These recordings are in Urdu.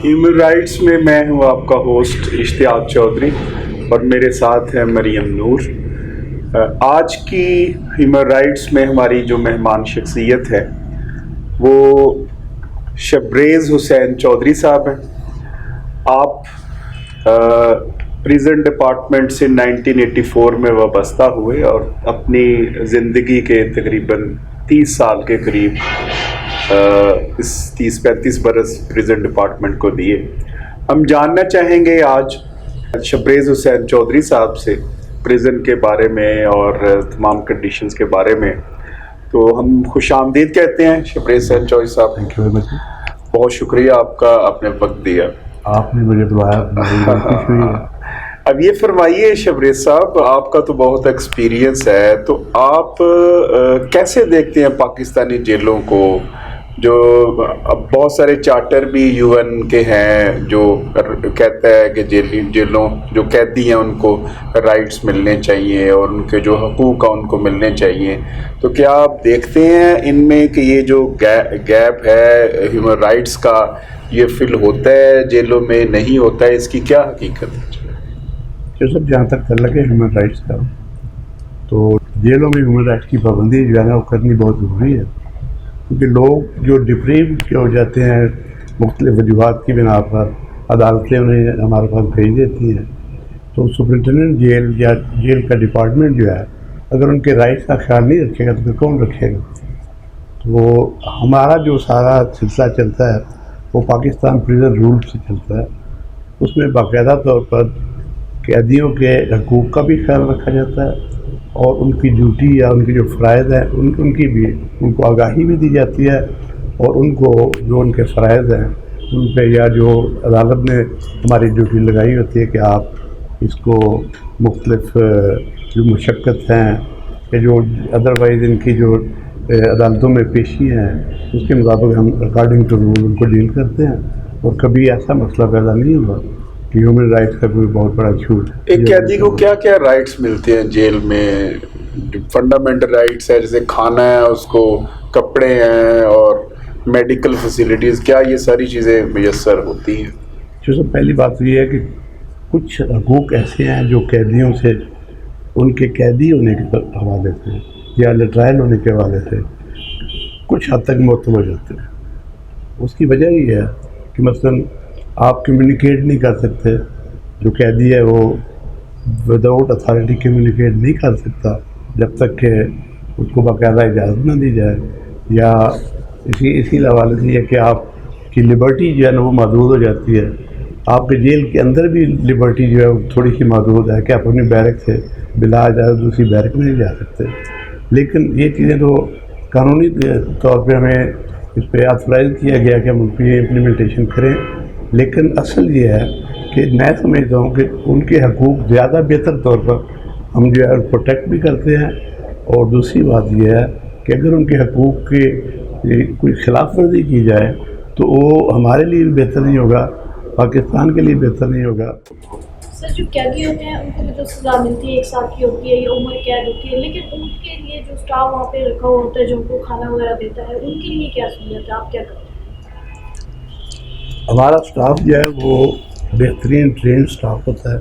ہیومن رائٹس میں میں ہوں آپ کا ہوسٹ اشتیاق چودھری اور میرے ساتھ ہے مریم نور۔ آج کی ہیومن رائٹس میں ہماری جو مہمان شخصیت ہے وہ شبریز حسین چودھری صاحب ہیں۔ آپ پریزن ڈپارٹمنٹ سے 1984 میں وابستہ ہوئے اور اپنی زندگی کے تقریباً 30 سال کے قریب اس 30-35 برس پریزن ڈپارٹمنٹ کو دیے۔ ہم جاننا چاہیں گے آج شبریز حسین چودھری صاحب سے پریزن کے بارے میں اور تمام کنڈیشنز کے بارے میں۔ تو ہم خوش آمدید کہتے ہیں شبریز حسین چودھری صاحب۔ Thank you very much. بہت شکریہ آپ کا، آپ نے وقت دیا، آپ نے مجھے بلایا، بڑی خوشی ہوئی ہے۔ اب یہ فرمائیے شبریز صاحب، آپ کا تو بہت ایکسپیرینس ہے، تو آپ کیسے دیکھتے ہیں پاکستانی جیلوں کو؟ جو اب بہت سارے چارٹر بھی یو این کے ہیں جو کہتا ہے کہ جیلوں جو قیدی ہیں ان کو رائٹس ملنے چاہیے اور ان کے جو حقوق ہیں ان کو ملنے چاہیے، تو کیا آپ دیکھتے ہیں ان میں کہ یہ جو گیپ ہے ہیومن رائٹس کا یہ فل ہوتا ہے جیلوں میں، نہیں ہوتا ہے؟ اس کی کیا حقیقت ہے؟ سب جہاں تک تعلق ہے ہیومن رائٹس کا، تو جیلوں میں ہیومن رائٹس کی پابندی جو ہے نا وہ کرنی بہت ضروری ہے، کیونکہ لوگ جو ڈپریو کے ہو جاتے ہیں مختلف وجوہات کی بنا پر، عدالتیں انہیں ہمارے پاس بھیج دیتی ہیں، تو سپرنٹینڈنٹ جیل یا جیل کا ڈپارٹمنٹ جو ہے اگر ان کے رائٹس کا خیال نہیں رکھے گا تو پھر کون رکھے گا؟ تو ہمارا جو سارا سلسلہ چلتا ہے وہ پاکستان پریزن رول سے چلتا ہے، اس میں باقاعدہ طور پر قیدیوں کے حقوق کا بھی خیال رکھا جاتا ہے اور ان کی ڈیوٹی یا ان کے جو فرائض ہیں ان کی بھی ان کو آگاہی بھی دی جاتی ہے، اور ان کو جو ان کے فرائض ہیں ان پہ یا جو عدالت نے ہماری ڈیوٹی لگائی ہوتی ہے کہ آپ اس کو مختلف جو مشقت ہیں کہ جو ادروائز ان کی جو عدالتوں میں پیشی ہیں اس کے مطابق ہم اکارڈنگ ٹو رول ان کو ڈیل کرتے ہیں، اور کبھی ایسا مسئلہ پیدا نہیں ہوا کہ ہیومن رائٹس کا کوئی بہت بڑا چھوٹ ہے۔ ایک قیدی کو کیا کیا رائٹس ملتے ہیں جیل میں؟ فنڈامنٹل رائٹس ہے جیسے کھانا ہے، اس کو کپڑے ہیں اور میڈیکل فیسیلیٹیز، کیا یہ ساری چیزیں میسر ہوتی ہیں؟ جو سب پہلی بات یہ ہے کہ کچھ حقوق ایسے ہیں جو قیدیوں سے ان کے قیدی ہونے کے حوالے سے یا لٹرائل ہونے کے حوالے سے کچھ حد تک معتبر ہوتے ہیں۔ اس کی وجہ یہ ہے کہ مثلاً آپ کمیونیکیٹ نہیں کر سکتے، جو قیدی ہے وہ وداؤٹ اتھارٹی کمیونیکیٹ نہیں کر سکتا جب تک کہ اس کو باقاعدہ اجازت نہ دی جائے، یا اسی حوالے سے یہ کہ آپ کی لبرٹی جو ہے نا وہ محدود ہو جاتی ہے۔ آپ کے جیل کے اندر بھی لبرٹی جو ہے وہ تھوڑی سی محدود ہے کہ آپ اپنی بیرک سے بلا اجازت دوسری بیرک میں نہیں جا سکتے، لیکن یہ چیزیں تو قانونی طور پہ ہمیں اس پہ آتھورائز کیا گیا کہ ہم ان کی امپلیمنٹیشن کریں، لیکن اصل یہ ہے کہ میں سمجھتا ہوں کہ ان کے حقوق زیادہ بہتر طور پر ہم جو ہے پروٹیکٹ بھی کرتے ہیں، اور دوسری بات یہ ہے کہ اگر ان کے حقوق کی کوئی خلاف ورزی کی جائے تو وہ ہمارے لیے بھی بہتر نہیں ہوگا، پاکستان کے لیے بہتر نہیں ہوگا۔ سر جو قیدی ہوتے ہیں ان کو بھی جو سزا ملتی ہے 1 سال کی ہوتی ہے یا عمر قید ہوتی ہے، لیکن ان کے لیے جو اسٹاف وہاں پہ رکھا ہوا ہوتا ہے جو ان کو کھانا وغیرہ دیتا ہے، ان کے لیے کیا سہولت ہے؟ آپ کیا کرتے ہیں؟ ہمارا اسٹاف جو ہے وہ بہترین ٹرین اسٹاف ہوتا ہے۔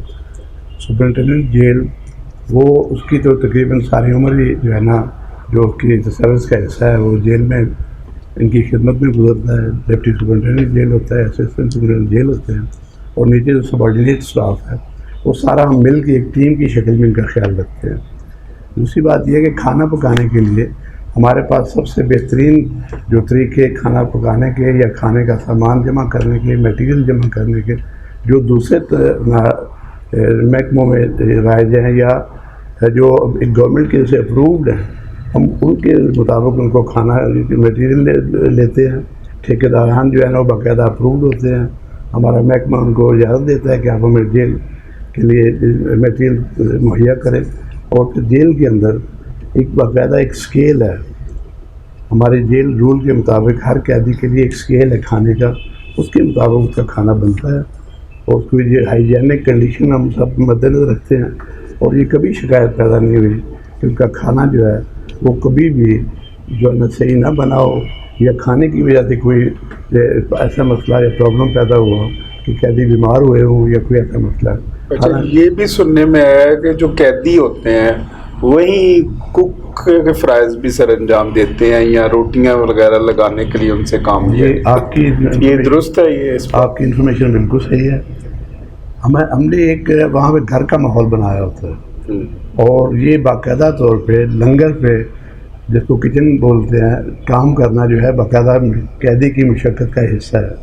سپرنٹینڈنٹ جیل وہ اس کی تو تقریباً ساری عمر ہی جو ہے نا جو اس کی سروس کا حصہ ہے وہ جیل میں ان کی خدمت میں گزرتا ہے۔ ڈپٹی سپرنٹینڈنٹ جیل ہوتا ہے، اسسٹنٹ سپرنٹینڈنٹ جیل ہوتے ہیں، اور نیچے جو سبارڈینیٹ اسٹاف ہے وہ سارا ہم مل کے ایک ٹیم کی شکل میں ان کا خیال رکھتے ہیں۔ دوسری بات یہ ہے کہ کھانا پکانے کے لیے ہمارے پاس سب سے بہترین جو طریقے کھانا پکانے کے یا کھانے کا سامان جمع کرنے کے، میٹیریل جمع کرنے کے جو دوسرے محکموں میں رائج ہیں یا جو گورنمنٹ کے سے اپرووڈ ہیں، ہم ان کے مطابق ان کو کھانا میٹیریل لیتے ہیں۔ ٹھیکیداران جو ہے نا وہ باقاعدہ اپرووڈ ہوتے ہیں، ہمارا محکمہ ان کو اجازت دیتا ہے کہ آپ ہمیں جیل کے لیے میٹیریل مہیا کریں، اور پھر جیل کے اندر ایک باقاعدہ ایک اسکیل ہے، ہمارے جیل رول کے مطابق ہر قیدی کے لیے ایک اسکیل ہے کھانے کا، اس کے مطابق اس کا کھانا بنتا ہے، اور اس کو یہ ہائیجینک کنڈیشن ہم سب مد نظر رکھتے ہیں، اور یہ کبھی شکایت پیدا نہیں ہوئی کہ ان کا کھانا جو ہے وہ کبھی بھی جو ہے نا صحیح نہ بنا ہو یا کھانے کی وجہ سے کوئی ایسا مسئلہ یا پرابلم پیدا ہوا ہو کہ قیدی بیمار ہوئے ہوں یا کوئی ایسا مسئلہ. اچھا، یہ بھی سننے میں آیا ہے کہ جو قیدی ہوتے ہیں وہی کوک کے فرائض بھی سر انجام دیتے ہیں یا روٹیاں وغیرہ لگانے کے لیے ان سے کام لیا. یہ درست ہے؟ یہ آپ کی انفارمیشن بالکل صحیح ہے. ہم نے ایک وہاں پہ گھر کا ماحول بنایا ہوتا ہے اور یہ باقاعدہ طور پہ لنگر پہ جس کو کچن بولتے ہیں کام کرنا جو ہے باقاعدہ قیدی کی مشقت کا حصہ ہے.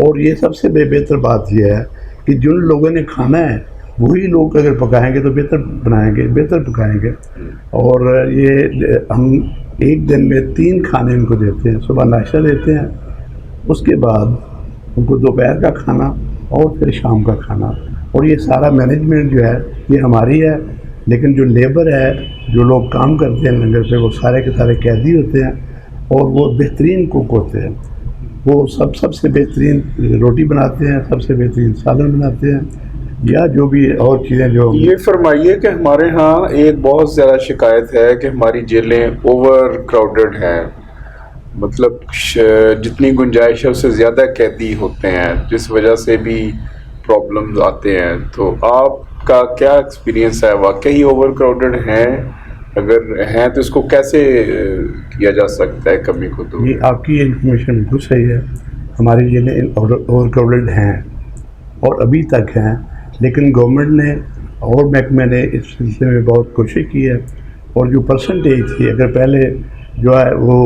اور یہ سب سے بہتر بات یہ ہے کہ جن لوگوں نے کھانا ہے وہی لوگ اگر پکائیں گے تو بہتر بنائیں گے، بہتر پکائیں گے. اور یہ ہم ایک دن میں 3 کھانے ان کو دیتے ہیں. صبح ناشتہ دیتے ہیں، اس کے بعد ان کو دوپہر کا کھانا اور پھر شام کا کھانا. اور یہ سارا مینجمنٹ جو ہے یہ ہماری ہے، لیکن جو لیبر ہے، جو لوگ کام کرتے ہیں لنگر پہ، وہ سارے کے سارے قیدی ہوتے ہیں اور وہ بہترین کوک ہوتے ہیں. وہ سب سے بہترین روٹی بناتے ہیں، سب سے بہترین سالن بناتے ہیں یا جو بھی اور چیزیں. جو یہ فرمائیے کہ ہمارے ہاں ایک بہت زیادہ شکایت ہے کہ ہماری جیلیں اوور کراؤڈڈ ہیں، مطلب جتنی گنجائش ہے اس سے زیادہ قیدی ہوتے ہیں، جس وجہ سے بھی پرابلمز آتے ہیں. تو آپ کا کیا ایکسپیرینس ہے؟ واقعی اوور کراؤڈڈ ہیں؟ اگر ہیں تو اس کو کیسے کیا جا سکتا ہے کمی کو دور؟ یہ آپ کی انفارمیشن بالکل صحیح ہے. ہماری جیلیں اوور کراؤڈڈ ہیں اور ابھی تک ہیں، لیکن گورنمنٹ نے اور محکمے نے اس سلسلے میں بہت کوشش کی ہے. اور جو پرسنٹیج تھی، اگر پہلے جو ہے وہ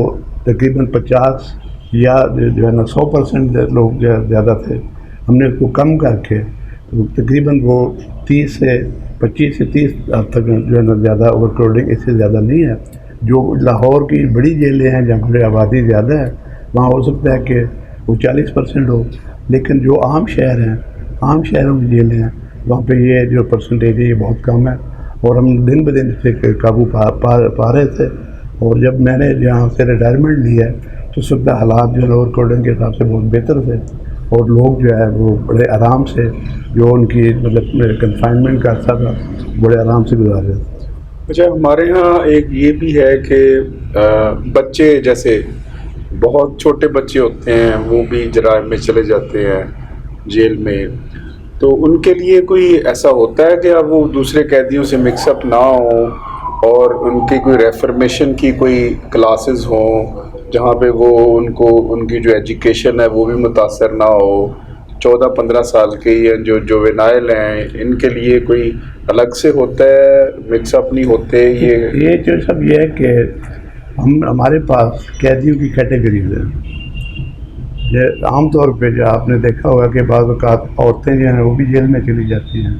تقریباً 50 یا جو ہے نا 100% لوگ زیادہ تھے، ہم نے اس کو کم کر کے تقریباً وہ 25 سے 30 تک جو ہے نا زیادہ اوور کراؤڈنگ اس سے زیادہ نہیں ہے. جو لاہور کی بڑی جیلیں ہیں جہاں پر آبادی زیادہ ہے وہاں ہو سکتا ہے کہ وہ 40% ہو، لیکن جو عام شہر ہیں، عام شہروں کی جیلیں ہیں، وہاں پہ یہ جو پرسنٹیج ہے یہ بہت کم ہے. اور ہم دن بہ دن اس سے قابو پا رہے تھے. اور جب میں نے یہاں سے ریٹائرمنٹ لی ہے تو اس وقت حالات جو ہے اوور کراؤڈنگ کے حساب سے بہت بہتر تھے اور لوگ جو ہے وہ بڑے آرام سے، جو ان کی مطلب کنفائنمنٹ کا عرصہ تھا، بڑے آرام سے گزار رہے تھے. اچھا، ہمارے ہاں ایک یہ بھی ہے کہ بچے، جیسے بہت چھوٹے بچے ہوتے ہیں وہ بھی جرائم میں چلے جاتے ہیں جیل میں، تو ان کے لیے کوئی ایسا ہوتا ہے کہ اب وہ دوسرے قیدیوں سے مکس اپ نہ ہوں اور ان کی کوئی ریفرمیشن کی کوئی کلاسز ہوں جہاں پہ وہ ان کی جو ایجوکیشن ہے وہ بھی متاثر نہ ہو؟ 14-15 سال کے جو جوینائل ہیں ان کے لیے کوئی الگ سے ہوتا ہے، مکس اپ نہیں ہوتے؟ یہ جو سب یہ ہے کہ ہمارے پاس قیدیوں کی کیٹیگریز ہیں. یہ عام طور پہ جو آپ نے دیکھا ہوگا کہ بعض اوقات عورتیں جو ہیں وہ بھی جیل میں چلی جاتی ہیں،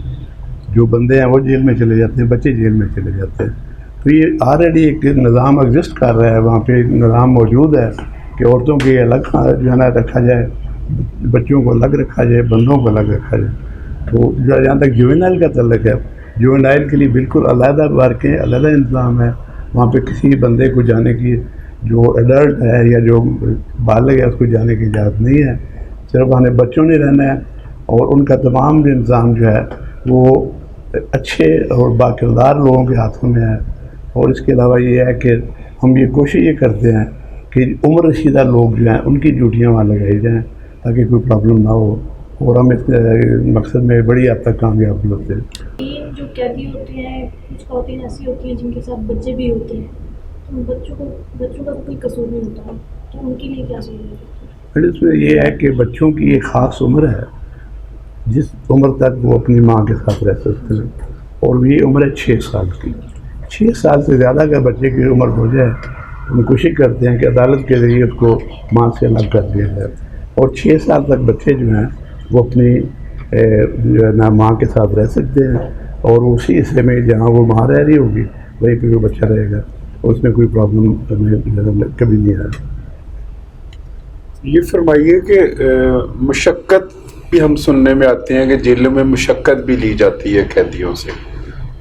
جو بندے ہیں وہ جیل میں چلے جاتے ہیں، بچے جیل میں چلے جاتے ہیں. تو یہ آلریڈی ایک نظام ایگزسٹ کر رہا ہے، وہاں پہ ایک نظام موجود ہے کہ عورتوں کے الگ جو ہے نا رکھا جائے، بچوں کو الگ رکھا جائے، بندوں کو الگ رکھا جائے. تو جہاں تک جوینائل کا تعلق ہے، جوینائل کے لیے بالکل علیحدہ پارکیں، علیحدہ انتظام ہے. وہاں پہ کسی بندے کو جانے کی، جو ایڈلٹ ہے یا جو بالغ ہے، اس کو جانے کی اجازت نہیں ہے. صرف وہاں بچوں نے رہنا ہے اور ان کا تمام جو انتظام جو ہے وہ اچھے اور باکردار لوگوں کے ہاتھوں میں ہے. اور اس کے علاوہ یہ ہے کہ ہم یہ کوشش یہ کرتے ہیں کہ عمر رسیدہ لوگ جو ہیں ان کی ڈیوٹیاں وہاں لگائی جائیں تاکہ کوئی پرابلم نہ ہو، اور ہم اس مقصد میں بڑی حد تک کامیاب ہوتے ہیں. جو قیدی ہوتے ہیں کچھ خواتین ایسی ہوتی ہیں جن کے ساتھ بچے بھی ہوتے ہیں، تو بچوں کا تو کوئی قصور نہیں ہوتا، تو ان کے لیے کیا سہولت ہے؟ اس میں یہ ہے کہ بچوں کی ایک خاص عمر ہے جس عمر تک وہ اپنی ماں کے ساتھ رہ سکتے ہیں، اور یہ عمر ہے 6 سال کی. 6 سال سے زیادہ اگر بچے کی عمر ہو جائے، ہم کوشش کرتے ہیں کہ عدالت کے ذریعے اس کو ماں سے الگ کر دیا جائے. اور 6 سال تک بچے جو ہیں وہ اپنی جو ہے نا ماں کے ساتھ رہ سکتے ہیں، اور اسی حصے میں جہاں وہ ماں رہ رہی ہوگی وہیں پہ وہ بچہ رہے گا، اس میں کوئی پرابلم کبھی نہیں آیا. یہ فرمائیے کہ مشقت بھی ہم سننے میں آتے ہیں کہ جیلوں میں مشقت بھی لی جاتی ہے قیدیوں سے،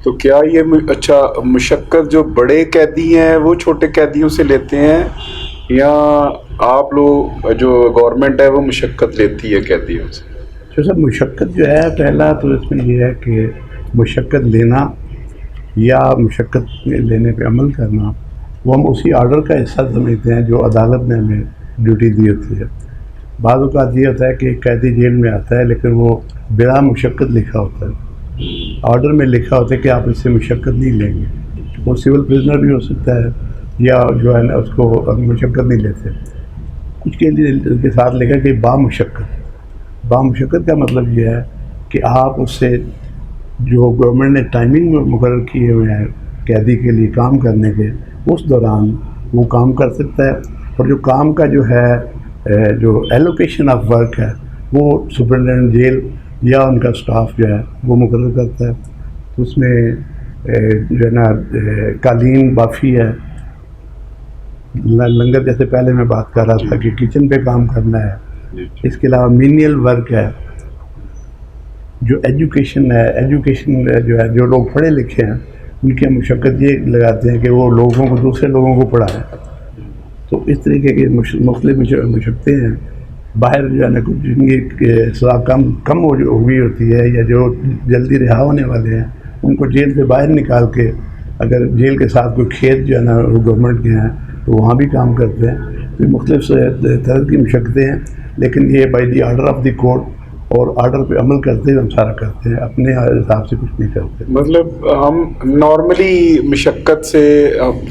تو کیا یہ اچھا مشقت جو بڑے قیدی ہیں وہ چھوٹے قیدیوں سے لیتے ہیں، یا آپ لوگ جو گورنمنٹ ہے وہ مشقت لیتی ہے قیدیوں سے؟ تو سب مشقت جو ہے، پہلا تو اس میں یہ ہے کہ مشقت لینا یا مشقت لینے پہ عمل کرنا وہ ہم اسی آرڈر کا حصہ سمجھتے ہیں جو عدالت نے ہمیں ڈیوٹی دی ہوتی ہے. بعض اوقات یہ ہوتا ہے کہ ایک قیدی جیل میں آتا ہے لیکن وہ بلا مشقت لکھا ہوتا ہے, آرڈر میں لکھا ہوتا ہے کہ آپ اس سے مشقت نہیں لیں گے. وہ سول پرزنر بھی ہو سکتا ہے یا جو ہے نا اس کو مشقت نہیں لیتے. کچھ کے لیے کے ساتھ لکھا کہ بامشقت کا مطلب یہ ہے کہ آپ اس سے جو گورنمنٹ نے ٹائمنگ مقرر کیے ہوئے ہیں قیدی کے لیے کام کرنے کے, اس دوران وہ کام کر سکتا ہے. اور جو کام کا جو ہے جو ایلوکیشن آف ورک ہے وہ سپرنٹینڈنٹ جیل یا ان کا سٹاف جو ہے وہ مقرر کرتا ہے. اس میں جو ہے نا قالین بافی ہے, لنگر جیسے پہلے میں بات کر رہا تھا کہ کچن پہ کام کرنا ہے. اس کے علاوہ مینیل ورک ہے. جو ایجوکیشن جو ہے جو لوگ پڑھے لکھے ہیں ان کی مشقت یہ لگاتے ہیں کہ وہ لوگوں کو دوسرے لوگوں کو پڑھائیں. تو اس طریقے کی مختلف مشقتیں ہیں. باہر جو ہے نا کچھ جن کی سزا کم ہو گئی ہوتی ہے یا جو جلدی رہا ہونے والے ہیں ان کو جیل سے باہر نکال کے اگر جیل کے ساتھ کوئی کھیت جو ہے نا گورنمنٹ کے ہیں تو وہاں بھی کام کرتے ہیں. تو مختلف طرح کی مشقتیں ہیں, لیکن یہ by the order of the court اور آرڈر پہ عمل کرتے ہوئے ہم سارا کرتے ہیں, اپنے حساب سے کچھ نہیں کرتے. مطلب ہم نارملی مشقت سے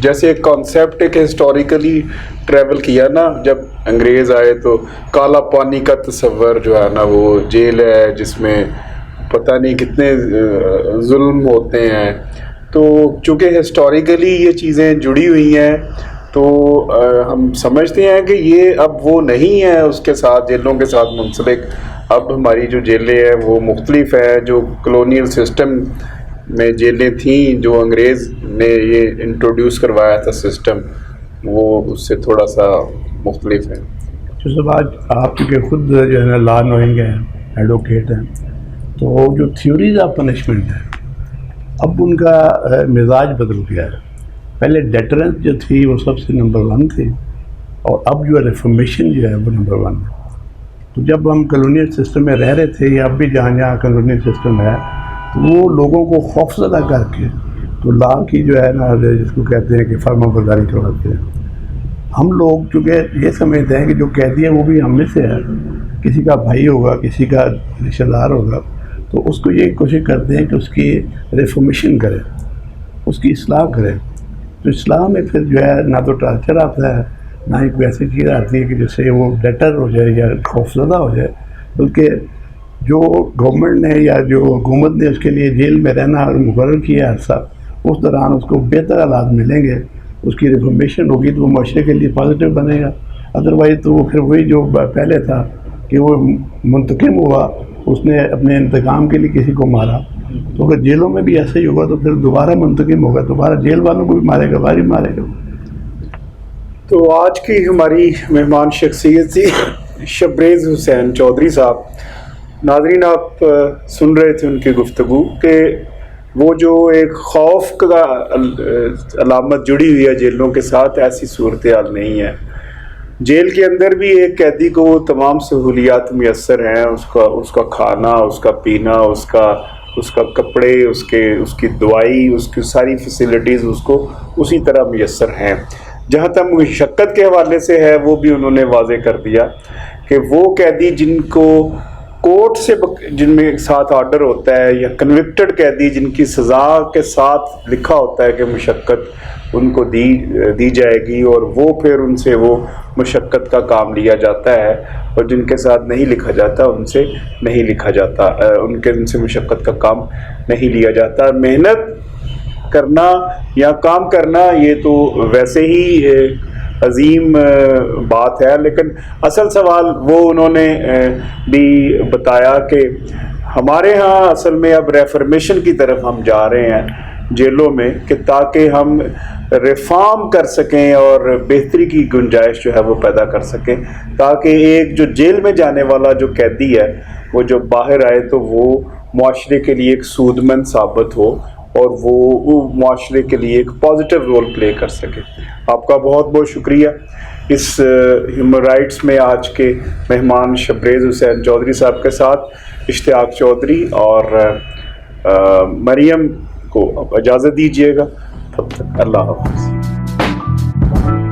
جیسے ایک کانسیپٹ ہے کہ ہسٹوریکلی ٹریول کیا نا, جب انگریز آئے تو کالا پانی کا تصور جو ہے نا وہ جیل ہے جس میں پتہ نہیں کتنے ظلم ہوتے ہیں. تو چونکہ ہسٹوریکلی یہ چیزیں جڑی ہوئی ہیں تو ہم سمجھتے ہیں کہ یہ اب وہ نہیں ہے اس کے ساتھ جیلوں کے ساتھ منسلک. اب ہماری جو جیلیں ہیں وہ مختلف ہیں. جو کلونیل سسٹم میں جیلیں تھیں جو انگریز نے یہ انٹروڈیوس کروایا تھا سسٹم, وہ اس سے تھوڑا سا مختلف ہے. تو سب آج آپ کے خود جو ہے نا لا نوئنگ ہیں, ایڈوکیٹ ہیں, تو جو تھیوریز آف پنشمنٹ ہے اب ان کا مزاج بدل گیا ہے. پہلے ڈیٹرنس جو تھی وہ سب سے نمبر 1 تھی اور اب جو ہے ریفارمیشن جو ہے وہ نمبر 1 ہے. تو جب ہم کلونیل سسٹم میں رہ رہے تھے یا اب بھی جہاں کلونیل سسٹم ہے تو وہ لوگوں کو خوف زدہ کر کے تو لا کی جو ہے نا جس کو کہتے ہیں کہ فرما برداری کرواتے ہیں. ہم لوگ چونکہ یہ سمجھتے ہیں کہ جو قیدی ہے وہ بھی ہم میں سے ہے, کسی کا بھائی ہوگا, کسی کا رشتہ دار ہوگا, تو اس کو یہ کوشش کرتے ہیں کہ اس کی ریفارمیشن کرے, اس کی اصلاح کرے. تو اسلام میں پھر جو ہے نہ تو ٹارچر آتا ہے نہ ہی کوئی ایسی چیز آتی ہے کہ جس سے وہ ڈیٹر ہو جائے یا خوفزدہ ہو جائے, بلکہ جو گورنمنٹ نے یا جو حکومت نے اس کے لیے جیل میں رہنا مقرر کیا عرصہ, اس دوران اس کو بہتر حالات ملیں گے, اس کی ریفارمیشن ہوگی تو وہ معاشرے کے لیے پازیٹیو بنے گا. ادروائز تو وہ پھر وہی جو پہلے تھا کہ وہ منتقم ہوا, اس نے اپنے انتقام کے لیے کسی کو مارا, تو اگر جیلوں میں بھی ایسا ہی ہوگا تو پھر دوبارہ منتقم ہوگا, دوبارہ جیل والوں کو بھی مارے گا, باری مارے گا. تو آج کی ہماری مہمان شخصیت تھی شبریز حسین چودھری صاحب. ناظرین آپ سن رہے تھے ان کی گفتگو کہ وہ جو ایک خوف کا علامت جڑی ہوئی ہے جیلوں کے ساتھ, ایسی صورتحال نہیں ہے. جیل کے اندر بھی ایک قیدی کو تمام سہولیات میسر ہیں, اس کا کھانا, اس کا پینا, اس کا کپڑے, اس کی دوائی, اس کی ساری فیسلٹیز اس کو اسی طرح میسر ہیں. جہاں تک مشقت کے حوالے سے ہے وہ بھی انہوں نے واضح کر دیا کہ وہ قیدی جن کو کورٹ سے جن میں ساتھ آرڈر ہوتا ہے یا کنوکٹڈ قیدی جن کی سزا کے ساتھ لکھا ہوتا ہے کہ مشقت ان کو دی جائے گی اور وہ پھر ان سے وہ مشقت کا کام لیا جاتا ہے, اور جن کے ساتھ نہیں لکھا جاتا ان سے نہیں لکھا جاتا, ان سے مشقت کا کام نہیں لیا جاتا. محنت کرنا یا کام کرنا یہ تو ویسے ہی عظیم بات ہے, لیکن اصل سوال وہ انہوں نے بھی بتایا کہ ہمارے ہاں اصل میں اب ریفارمیشن کی طرف ہم جا رہے ہیں جیلوں میں, کہ تاکہ ہم ریفارم کر سکیں اور بہتری کی گنجائش جو ہے وہ پیدا کر سکیں, تاکہ ایک جو جیل میں جانے والا جو قیدی ہے وہ جو باہر آئے تو وہ معاشرے کے لیے ایک سودمند ثابت ہو اور وہ معاشرے کے لیے ایک پازیٹیو رول پلے کر سکے. آپ کا بہت بہت شکریہ. اس ہیومن رائٹس میں آج کے مہمان شبریز حسین چودھری صاحب کے ساتھ اشتیاق چودھری اور مریم کو اجازت دیجیے گا. تب تک اللہ حافظ. ہے.